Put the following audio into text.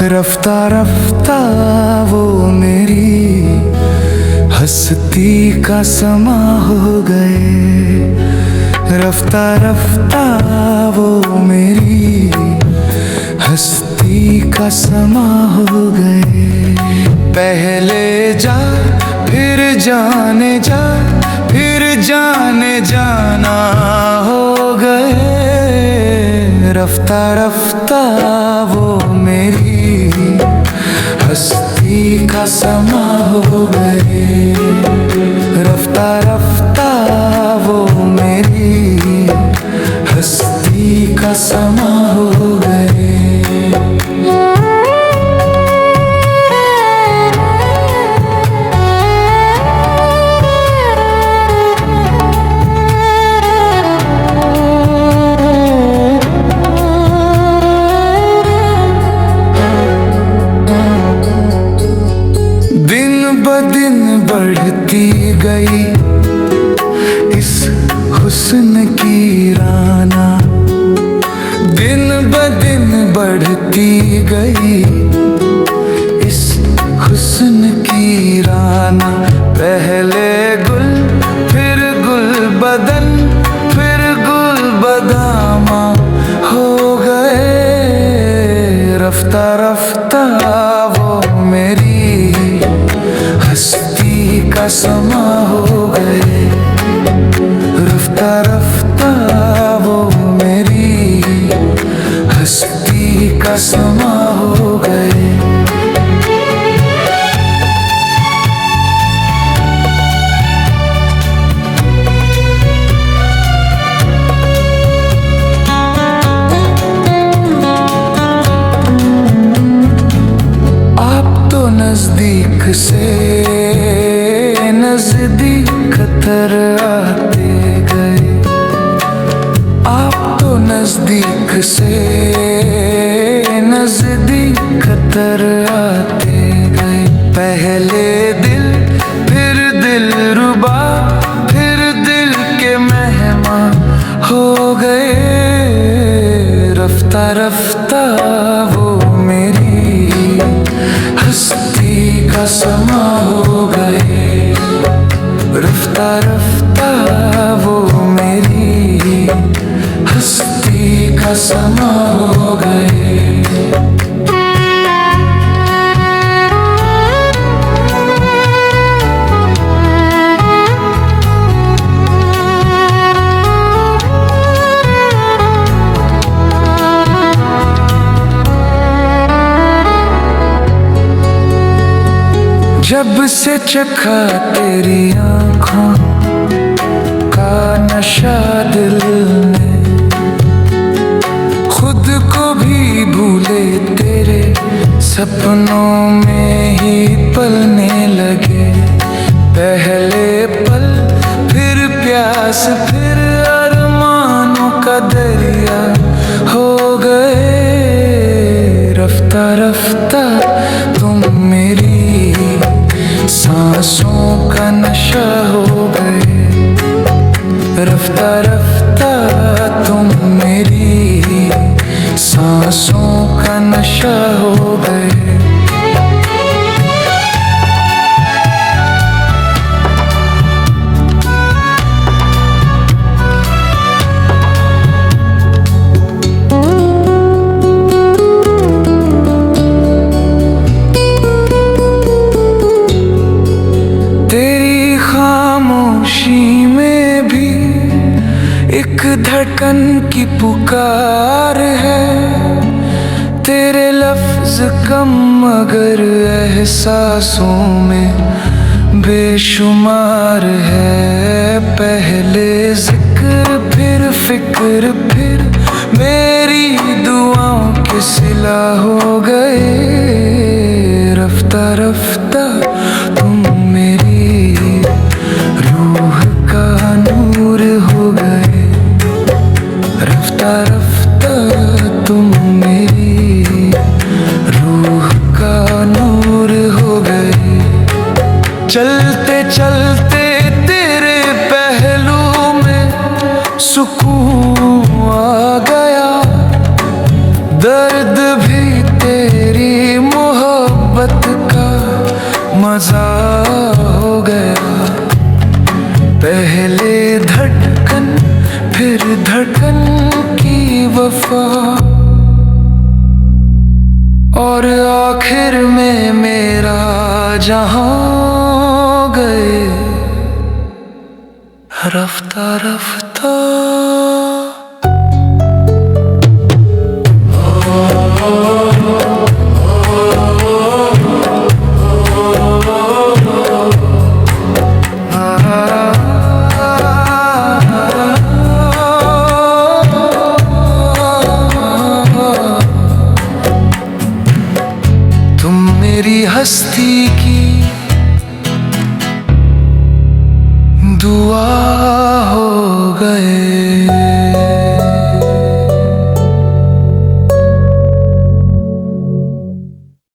रफ्ता रफ्ता वो मेरी हस्ती का समा हो गए। रफ्ता रफ्ता वो मेरी हस्ती का समा हो गए। पहले जा फिर जाने जा फिर जाने जाना हो गए। रफ्ता रफ्ता वो मेरी हस्ती का समा हो गए। रफ्ता रफ्ता वो मेरी हस्ती का समा हो गए। दिन बढ़ती गई इस हुस्न की राना। दिन ब दिन बढ़ती गई इस हुस्न की राना। पहले गुल फिर गुल बदन फिर गुल बदामा हो गए। रफ्ता रफ्ता वो मेरी हस्ती का समा हो गए। रफ्ता रफ्ता वो मेरी हस्ती का समा हो गए। आप तो नजदीक से नजदीक तर आते गए। आप तो नजदीक से नजदीक तर आते गए। पहले दिल फिर दिल रुबा फिर दिल के मेहमान हो गए। रफ्ता रफ्ता वो मेरी हस्ती का समा हो गए। रफ्ता रफ्ता वो मेरी हस्ती का समा हो गए। जब से चखा तेरी आँखों का नशा दिल ने, खुद को भी भूले तेरे सपनों में ही पलने लगे। पहले पल फिर प्यास फिर अरमानों का दरिया हो गए। रफ्ता रफ्ता तुम मेरी सांसों का नशा हो गए। रफ्ता रफ्ता तुम मेरी सांसों का नशा हो गए। धड़कन की पुकार है, तेरे लफ्ज कम मगर एहसासों में बेशुमार है, पहले जिक्र फिर फिक्र फिर मेरी दुआओं के सिला हो गए। रफ्ता रफ्ता तुम मेरी रूह का नूर हो गए। रफ्ता रफ्ता तुम मेरी रूह का नूर हो गए। चलते चलते तेरे पहलू में सुकून आ गया, दर्द भी तेरी मोहब्बत का मजा हो गया। पहले धड़कन फिर धड़कन की वफा, और आखिर में मेरा जहां गए। रफ्ता रफ्ता मेरी हस्ती की दुआ हो गए।